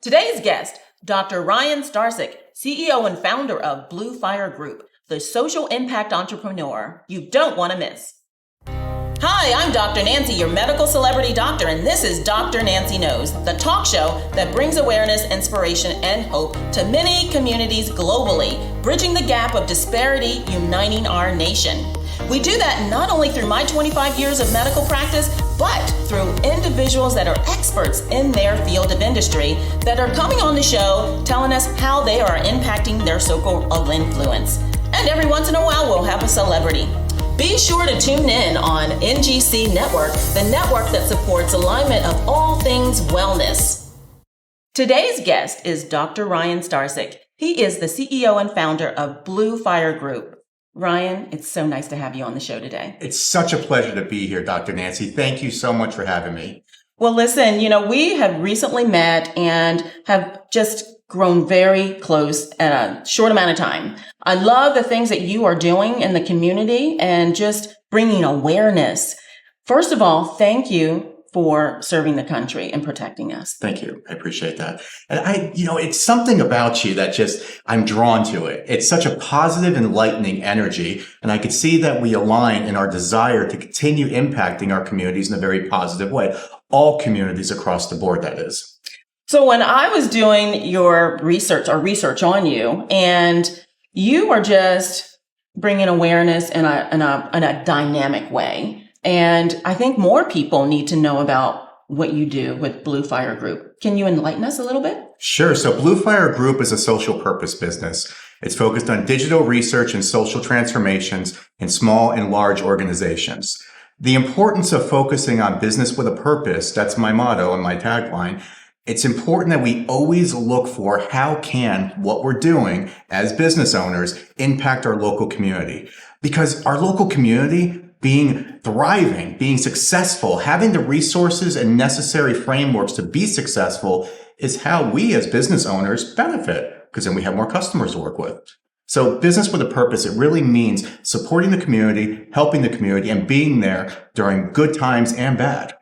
Today's guest, Dr. Ryan Starzyk, CEO and founder of Blue Fire Group, the social impact entrepreneur you don't want to miss. Hi, I'm Dr. Nancy, your medical celebrity doctor, and this is Dr. Nancy Knows, the talk show that brings awareness, inspiration, and hope to many communities globally, bridging the gap of disparity, uniting our nation. We do that not only through my 25 years of medical practice, but through individuals that are experts in their field of industry that are coming on the show telling us how they are impacting their circle of influence. And every once in a while, we'll have a celebrity. Be sure to tune in on NGC Network, the network that supports alignment of all things wellness. Today's guest is Dr. Ryan Starzyk. He is the CEO and founder of Blue Fire Group. Ryan, it's so nice to have you on the show today. It's such a pleasure to be here, Dr. Nancy. Thank you so much for having me. Well, listen, we have recently met and have just grown very close in a short amount of time. I love the things that you are doing in the community and just bringing awareness. First of all, thank you for serving the country and protecting us. Thank you. I appreciate that. And it's something about you that I'm drawn to it. It's such a positive, enlightening energy. And I could see that we align in our desire to continue impacting our communities in a very positive way. All communities across the board, that is. So when I was doing your research on you, and you are just bringing awareness in a dynamic way. And I think more people need to know about what you do with Blue Fire Group. Can you enlighten us a little bit? Sure. So Blue Fire Group is a social purpose business. It's focused on digital research and social transformations in small and large organizations. The importance of focusing on business with a purpose, that's my motto and my tagline. It's important that we always look for how can what we're doing as business owners impact our local community. Because our local community being thriving, being successful, having the resources and necessary frameworks to be successful is how we as business owners benefit, because then we have more customers to work with. So business with a purpose, it really means supporting the community, helping the community, and being there during good times and bad.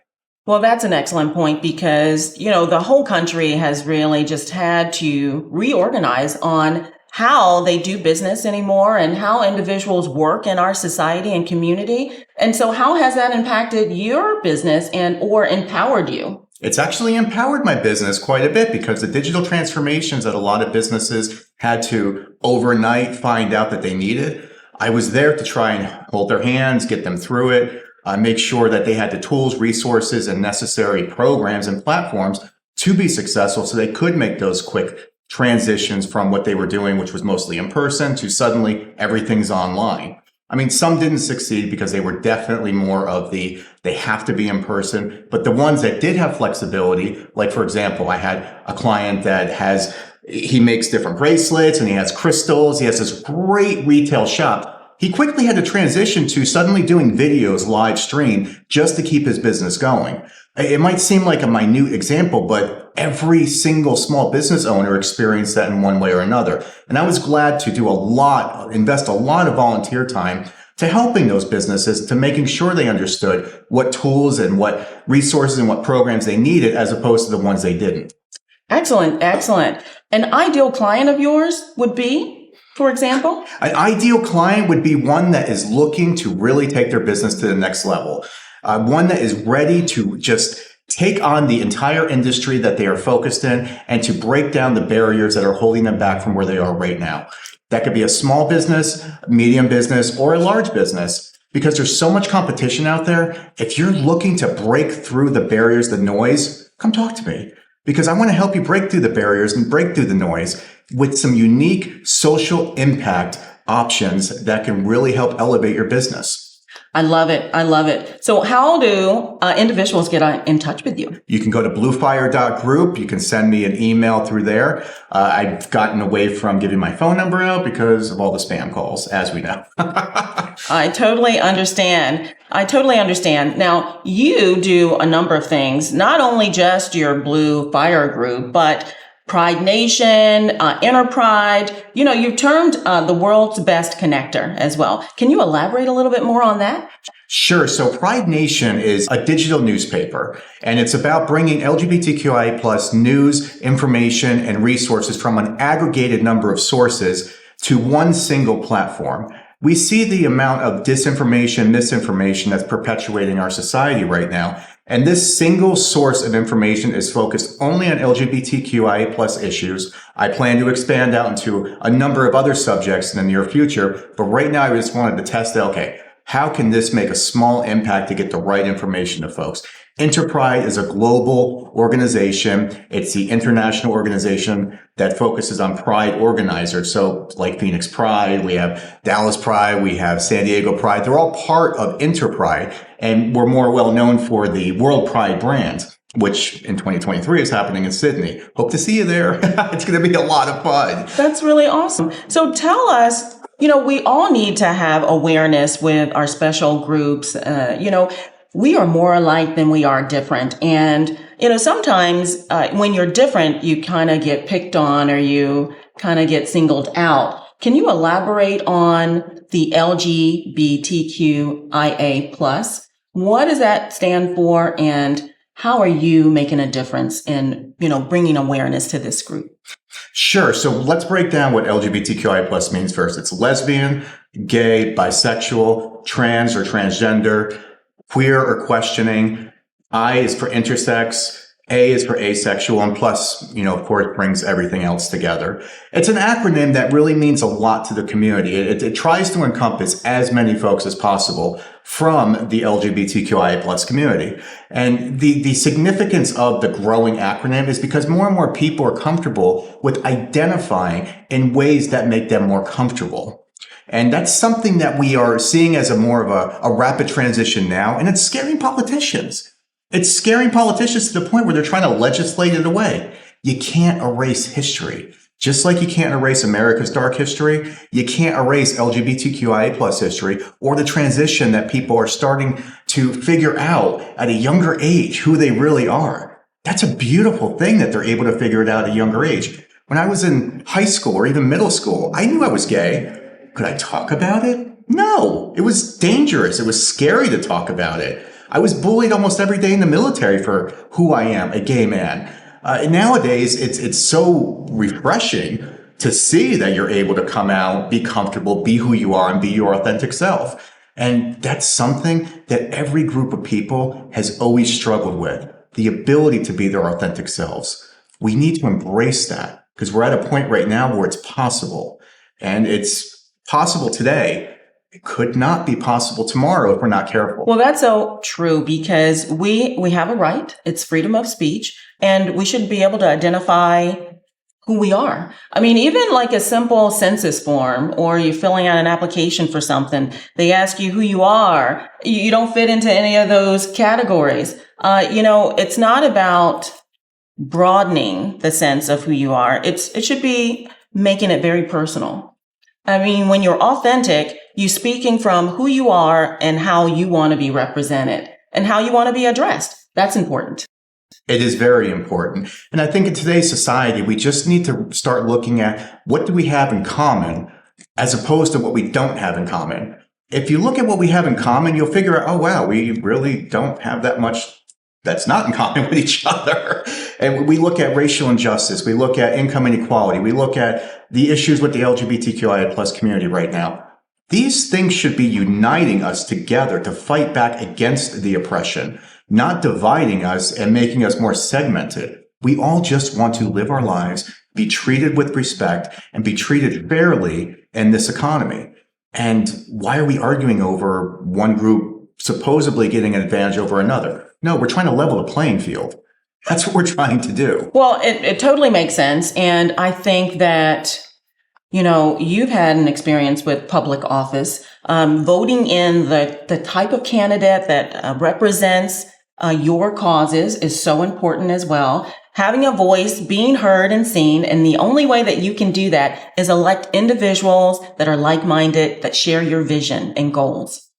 Well, that's an excellent point because, the whole country has really just had to reorganize on how they do business anymore and how individuals work in our society and community. And so how has that impacted your business or empowered you? It's actually empowered my business quite a bit because the digital transformations that a lot of businesses had to overnight find out that they needed, I was there to try and hold their hands, get them through it, make sure that they had the tools, resources, and necessary programs and platforms to be successful so they could make those quick transitions from what they were doing, which was mostly in person, to suddenly everything's online. I mean, some didn't succeed because they were definitely more of they have to be in person. But the ones that did have flexibility, like, for example, I had a client that he makes different bracelets and he has crystals. He has this great retail shop. He quickly had to transition to suddenly doing videos live stream just to keep his business going. It might seem like a minute example, but every single small business owner experienced that in one way or another. And I was glad to invest a lot of volunteer time to helping those businesses, to making sure they understood what tools and what resources and what programs they needed as opposed to the ones they didn't. Excellent. An ideal client of yours would be, for example? An ideal client would be one that is looking to really take their business to the next level. One that is ready to just take on the entire industry that they are focused in and to break down the barriers that are holding them back from where they are right now. That could be a small business, medium business, or a large business, because there's so much competition out there. If you're looking to break through the barriers, the noise, come talk to me, because I want to help you break through the barriers and break through the noise with some unique social impact options that can really help elevate your business. I love it. So how do individuals get in touch with you? You can go to bluefire.group. You can send me an email through there. I've gotten away from giving my phone number out because of all the spam calls, as we know. I totally understand. Now, you do a number of things, not only just your Blue Fire Group, but Pride Nation, Inner Pride. You've termed the world's best connector as well. Can you elaborate a little bit more on that? Sure. So Pride Nation is a digital newspaper, and it's about bringing LGBTQIA plus news, information, and resources from an aggregated number of sources to one single platform. We see the amount of disinformation, misinformation that's perpetuating our society right now. And this single source of information is focused only on LGBTQIA plus issues. I plan to expand out into a number of other subjects in the near future, but right now I just wanted to test out, okay, how can this make a small impact to get the right information to folks? Interpride is a global organization. It's the international organization that focuses on pride organizers. So like Phoenix Pride, we have Dallas Pride, we have San Diego Pride. They're all part of Interpride, and we're more well known for the World Pride brand, which in 2023 is happening in Sydney. Hope to see you there. It's going to be a lot of fun. That's really awesome. So tell us, we all need to have awareness with our special groups. We are more alike than we are different. And, sometimes when you're different, you kind of get picked on or you kind of get singled out. Can you elaborate on the LGBTQIA plus? What does that stand for? And how are you making a difference in, bringing awareness to this group? Sure. So let's break down what LGBTQI plus means first. It's lesbian, gay, bisexual, trans or transgender, queer or questioning. I is for intersex. A is for asexual, and plus, of course, brings everything else together. It's an acronym that really means a lot to the community. It tries to encompass as many folks as possible from the LGBTQIA plus community. And the significance of the growing acronym is because more and more people are comfortable with identifying in ways that make them more comfortable. And that's something that we are seeing as more of a rapid transition now, and it's scaring politicians. It's scaring politicians to the point where they're trying to legislate it away. You can't erase history. Just like you can't erase America's dark history, you can't erase LGBTQIA plus history or the transition that people are starting to figure out at a younger age who they really are. That's a beautiful thing that they're able to figure it out at a younger age. When I was in high school or even middle school, I knew I was gay. Could I talk about it? No, it was dangerous. It was scary to talk about it. I was bullied almost every day in the military for who I am, a gay man. Nowadays, it's so refreshing to see that you're able to come out, be comfortable, be who you are, and be your authentic self. And that's something that every group of people has always struggled with, the ability to be their authentic selves. We need to embrace that because we're at a point right now where it's possible. And it's possible today. It could not be possible tomorrow if we're not careful. Well, that's so true because we have a right. It's freedom of speech, and we should be able to identify who we are. I mean, even like a simple census form or you're filling out an application for something, they ask you who you are. You don't fit into any of those categories. It's not about broadening the sense of who you are. It should be making it very personal. I mean, when you're authentic, you're speaking from who you are and how you want to be represented and how you want to be addressed. That's important. It is very important. And I think in today's society, we just need to start looking at what do we have in common as opposed to what we don't have in common. If you look at what we have in common, you'll figure out, oh, wow, we really don't have that much that's not in common with each other. And we look at racial injustice. We look at income inequality. We look at the issues with the LGBTQIA plus community right now. These things should be uniting us together to fight back against the oppression, not dividing us and making us more segmented. We all just want to live our lives, be treated with respect, and be treated fairly in this economy. And why are we arguing over one group supposedly getting an advantage over another? No, we're trying to level the playing field. That's what we're trying to do. Well, it totally makes sense. And I think that, you've had an experience with public office, voting in the type of candidate that represents your causes is so important as well. Having a voice, being heard and seen. And the only way that you can do that is elect individuals that are like-minded, that share your vision and goals.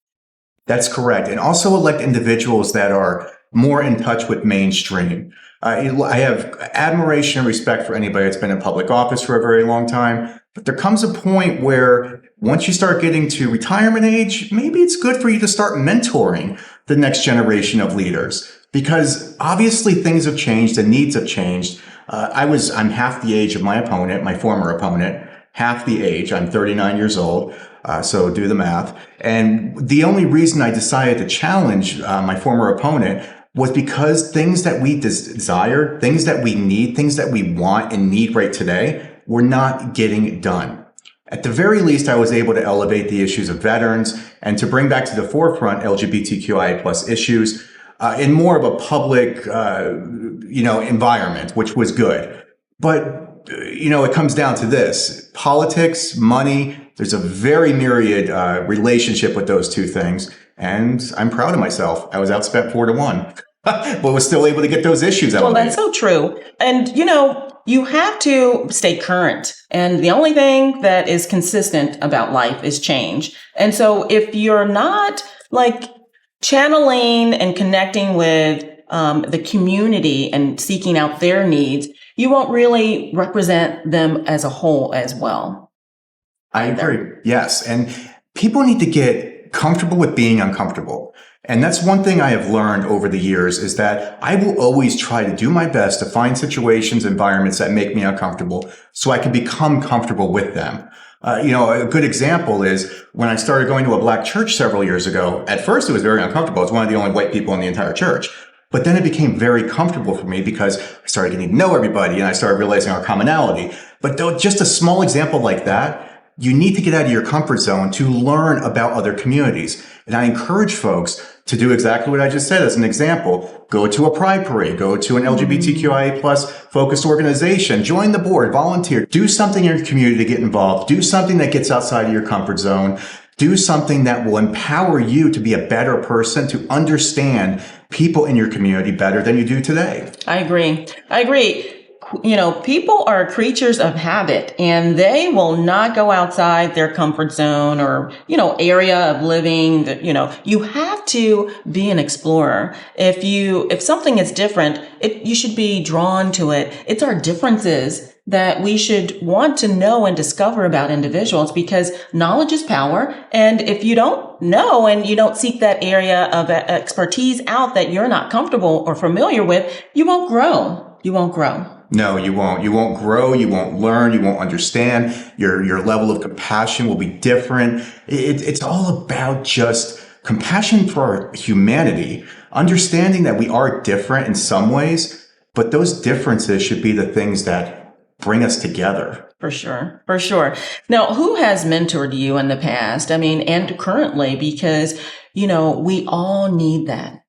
That's correct. And also elect individuals that are more in touch with mainstream. I have admiration and respect for anybody that's been in public office for a very long time. But there comes a point where once you start getting to retirement age, maybe it's good for you to start mentoring the next generation of leaders, because obviously things have changed and needs have changed. I'm half the age of my opponent, my former opponent, half the age. I'm 39 years old. So do the math. And the only reason I decided to challenge my former opponent was because things that we desire, things that we need, things that we want and need right today, were not getting done. At the very least, I was able to elevate the issues of veterans and to bring back to the forefront LGBTQIA plus issues in more of a public, environment, which was good. But, it comes down to this: politics, money. There's a very myriad relationship with those two things. And I'm proud of myself. I was outspent 4-1, but was still able to get those issues out. Well, that's so true. And, you have to stay current. And the only thing that is consistent about life is change. And so if you're not channeling and connecting with the community and seeking out their needs, you won't really represent them as a whole as well. I agree. Yes. And people need to get comfortable with being uncomfortable. And that's one thing I have learned over the years, is that I will always try to do my best to find situations, environments that make me uncomfortable so I can become comfortable with them. A good example is when I started going to a black church several years ago. At first, it was very uncomfortable. I was one of the only white people in the entire church. But then it became very comfortable for me because I started getting to know everybody and I started realizing our commonality. But though just a small example like that, you need to get out of your comfort zone to learn about other communities. And I encourage folks to do exactly what I just said as an example. Go to a pride parade, go to an LGBTQIA plus focused organization, join the board, volunteer, do something in your community to get involved, do something that gets outside of your comfort zone, do something that will empower you to be a better person, to understand people in your community better than you do today. I agree. People are creatures of habit, and they will not go outside their comfort zone or, area of living. You have to be an explorer. If something is different, you should be drawn to it. It's our differences that we should want to know and discover about individuals, because knowledge is power. And if you don't know and you don't seek that area of expertise out that you're not comfortable or familiar with, you won't grow. No, you won't. You won't grow. You won't learn. You won't understand. Your level of compassion will be different. It's all about just compassion for humanity, understanding that we are different in some ways, but those differences should be the things that bring us together. For sure. Now, who has mentored you in the past? And currently, because, we all need that.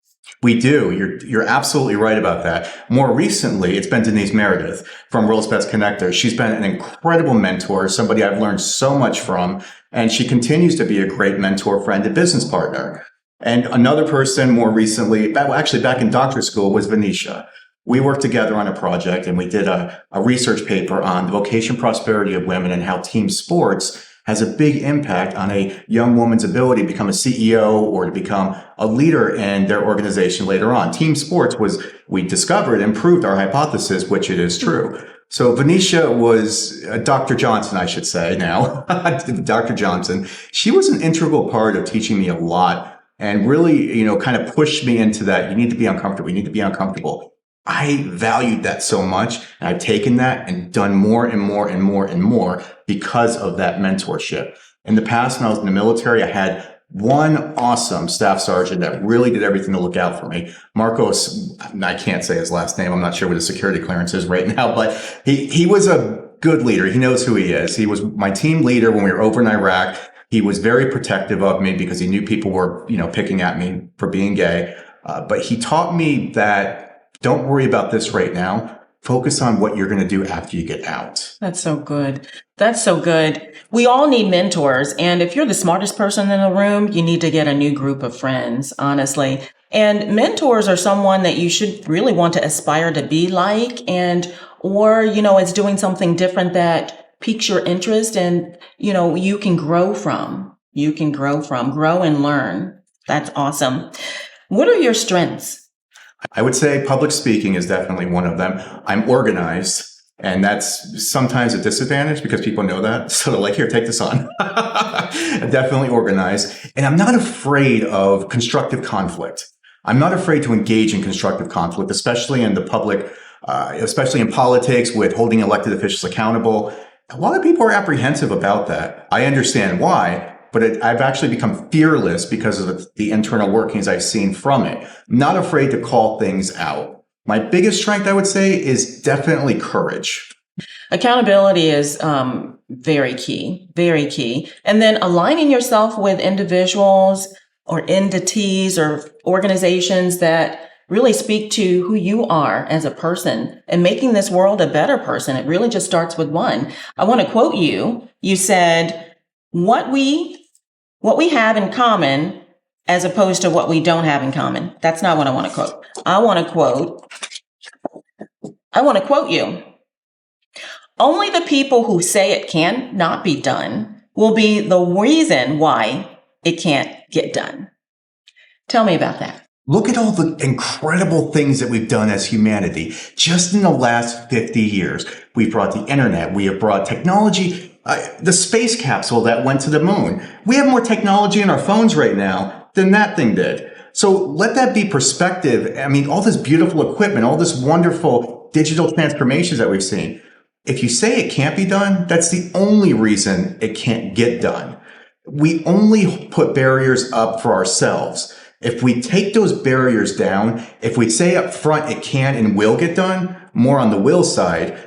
We do. You're absolutely right about that. More recently, it's been Denise Meredith from World's Best Connector. She's been an incredible mentor, somebody I've learned so much from, and she continues to be a great mentor, friend, and business partner. And another person more recently, actually back in doctor school, was Venetia. We worked together on a project, and we did a research paper on the vocation prosperity of women and how team sports has a big impact on a young woman's ability to become a CEO or to become a leader in their organization later on. Team sports we discovered and proved our hypothesis, which it is true. So Venetia was Dr. Johnson, I should say now, Dr. Johnson. She was an integral part of teaching me a lot and really, kind of pushed me into that. You need to be uncomfortable. You need to be uncomfortable. I valued that so much, and I've taken that and done more and more and more and more because of that mentorship. In the past, when I was in the military, I had one awesome staff sergeant that really did everything to look out for me. Marcos, I can't say his last name. I'm not sure what his security clearance is right now, but he was a good leader. He knows who he is. He was my team leader when we were over in Iraq. He was very protective of me because he knew people were, picking at me for being gay. But he taught me that don't worry about this right now. Focus on what you're going to do after you get out. That's so good. We all need mentors. And if you're the smartest person in the room, you need to get a new group of friends, honestly. And mentors are someone that you should really want to aspire to be like, or it's doing something different that piques your interest and, you can grow from. Grow and learn. That's awesome. What are your strengths? I would say public speaking is definitely one of them. I'm organized, And that's sometimes a disadvantage because people know that. So they're like, here, take this on. Definitely organized. And I'm not afraid of constructive conflict. I'm not afraid to engage in constructive conflict, especially in the public, especially in politics with holding elected officials accountable. A lot of people are apprehensive about that. I understand why, but I've actually become fearless because of the internal workings I've seen from it. Not afraid to call things out. My biggest strength, I would say, is definitely courage. Accountability is very key, very key. And then aligning yourself with individuals or entities or organizations that really speak to who you are as a person and making this world a better person. It really just starts with one. I want to quote you. You said, what we have in common as opposed to what we don't have in common. That's not what I want to quote. I want to quote you. Only the people who say it cannot be done will be the reason why it can't get done. Tell me about that. Look at all the incredible things that we've done as humanity. Just in the last 50 years, we've brought the internet, we have brought technology, the space capsule that went to the moon. We have more technology in our phones right now than that thing did. So let that be perspective. I mean, all this beautiful equipment, all this wonderful digital transformations that we've seen. If you say it can't be done, that's the only reason it can't get done. We only put barriers up for ourselves. If we take those barriers down, if we say up front it can and will get done, more on the will side,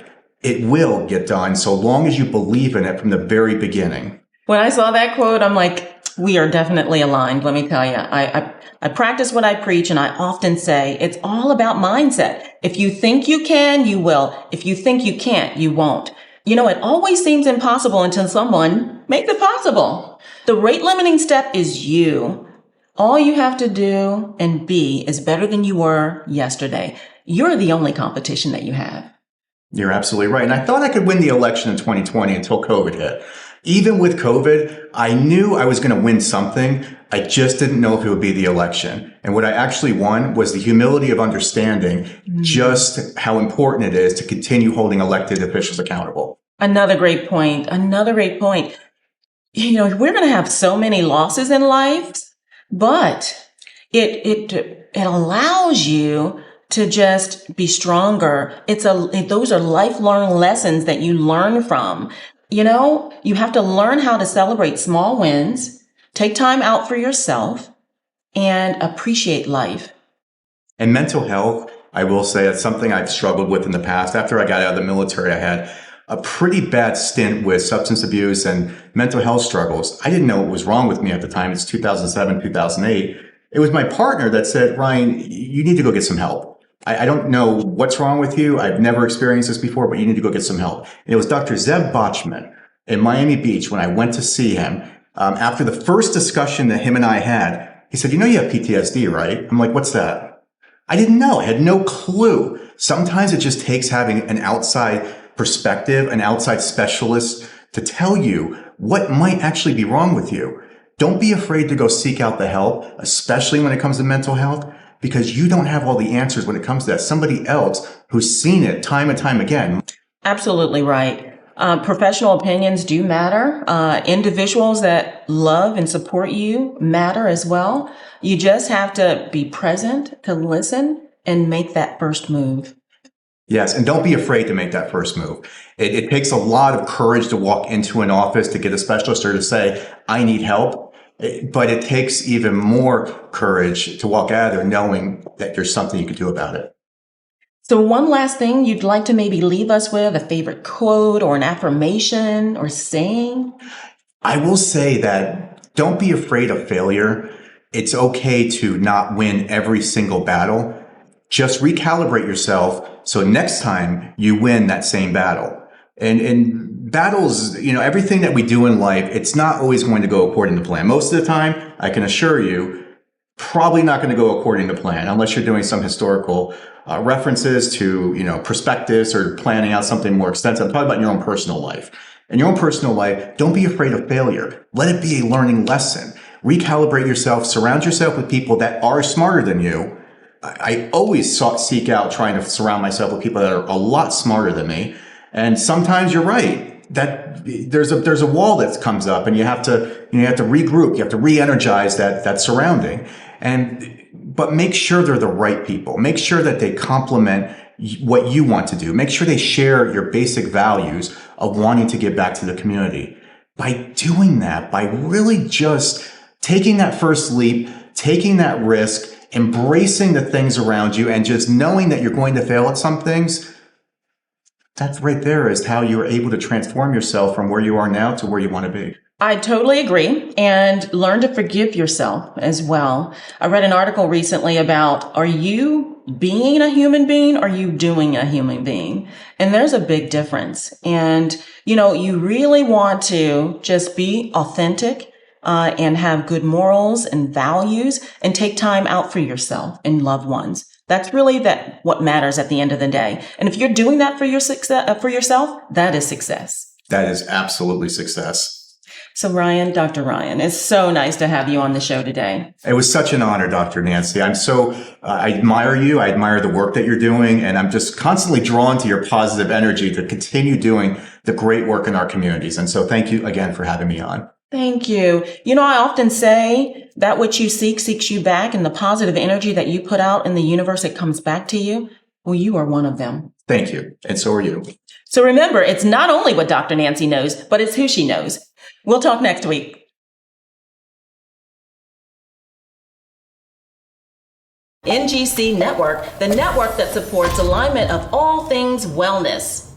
it will get done so long as you believe in it from the very beginning. When I saw that quote, I'm like, we are definitely aligned. Let me tell you, I practice what I preach, and I often say it's all about mindset. If you think you can, you will. If you think you can't, you won't. You know, it always seems impossible until someone makes it possible. The rate limiting step is you. All you have to do and be is better than you were yesterday. You're the only competition that you have. You're absolutely right. And I thought I could win the election in 2020 until COVID hit. Even with COVID, I knew I was going to win something. I just didn't know if it would be the election. And what I actually won was the humility of understanding just how important it is to continue holding elected officials accountable. Another great point. Another great point. You know, we're going to have so many losses in life, but it allows you to just be stronger. Those are lifelong lessons that you learn from. You know, you have to learn how to celebrate small wins, take time out for yourself, and appreciate life. And mental health, I will say, that's something I've struggled with in the past. After I got out of the military, I had a pretty bad stint with substance abuse and mental health struggles. I didn't know what was wrong with me at the time. It's 2007, 2008. It was my partner that said, Ryan, you need to go get some help. I don't know what's wrong with you. I've never experienced this before, but you need to go get some help. And it was Dr. Zev Bachman in Miami Beach when I went to see him. After the first discussion that him and I had, he said, you know, you have PTSD, right? I'm like, what's that? I didn't know. I had no clue. Sometimes it just takes having an outside perspective, an outside specialist to tell you what might actually be wrong with you. Don't be afraid to go seek out the help, especially when it comes to mental health, because you don't have all the answers when it comes to that. Somebody else who's seen it time and time again. Absolutely right. Professional opinions do matter. Individuals that love and support you matter as well. You just have to be present to listen and make that first move. Yes, and don't be afraid to make that first move. It takes a lot of courage to walk into an office to get a specialist or to say, I need help. But it takes even more courage to walk out of there knowing that there's something you can do about it. So one last thing you'd like to maybe leave us with, a favorite quote or an affirmation or saying? I will say that don't be afraid of failure. It's okay to not win every single battle. Just recalibrate yourself so next time you win that same battle. And battles, you know, everything that we do in life, it's not always going to go according to plan. Most of the time, I can assure you, probably not going to go according to plan unless you're doing some historical references to, you know, perspectives or planning out something more extensive. I'm talking about your own personal life. In your own personal life, don't be afraid of failure. Let it be a learning lesson. Recalibrate yourself. Surround yourself with people that are smarter than you. I always seek out trying to surround myself with people that are a lot smarter than me. And sometimes you're right that there's a wall that comes up, and you have to regroup, you have to re-energize that surrounding. But make sure they're the right people. Make sure that they complement what you want to do. Make sure they share your basic values of wanting to give back to the community. By doing that, by really just taking that first leap, taking that risk, embracing the things around you, and just knowing that you're going to fail at some things, that right there is how you're able to transform yourself from where you are now to where you want to be. I totally agree. And learn to forgive yourself as well. I read an article recently about, are you being a human being or are you doing a human being? And there's a big difference. And, you really want to just be authentic and have good morals and values and take time out for yourself and loved ones. That's really what matters at the end of the day. And if you're doing that for your success, for yourself, that is success. That is absolutely success. So Ryan, Dr. Ryan, it's so nice to have you on the show today. It was such an honor, Dr. Nancy. I admire you. I admire the work that you're doing, and I'm just constantly drawn to your positive energy to continue doing the great work in our communities. And so thank you again for having me on. Thank you. I often say that which you seek seeks you back, and the positive energy that you put out in the universe, it comes back to you. Well, you are one of them. Thank you. And so are you. So remember, it's not only what Dr. Nancy knows, but it's who she knows. We'll talk next week. NGC Network, the network that supports alignment of all things wellness.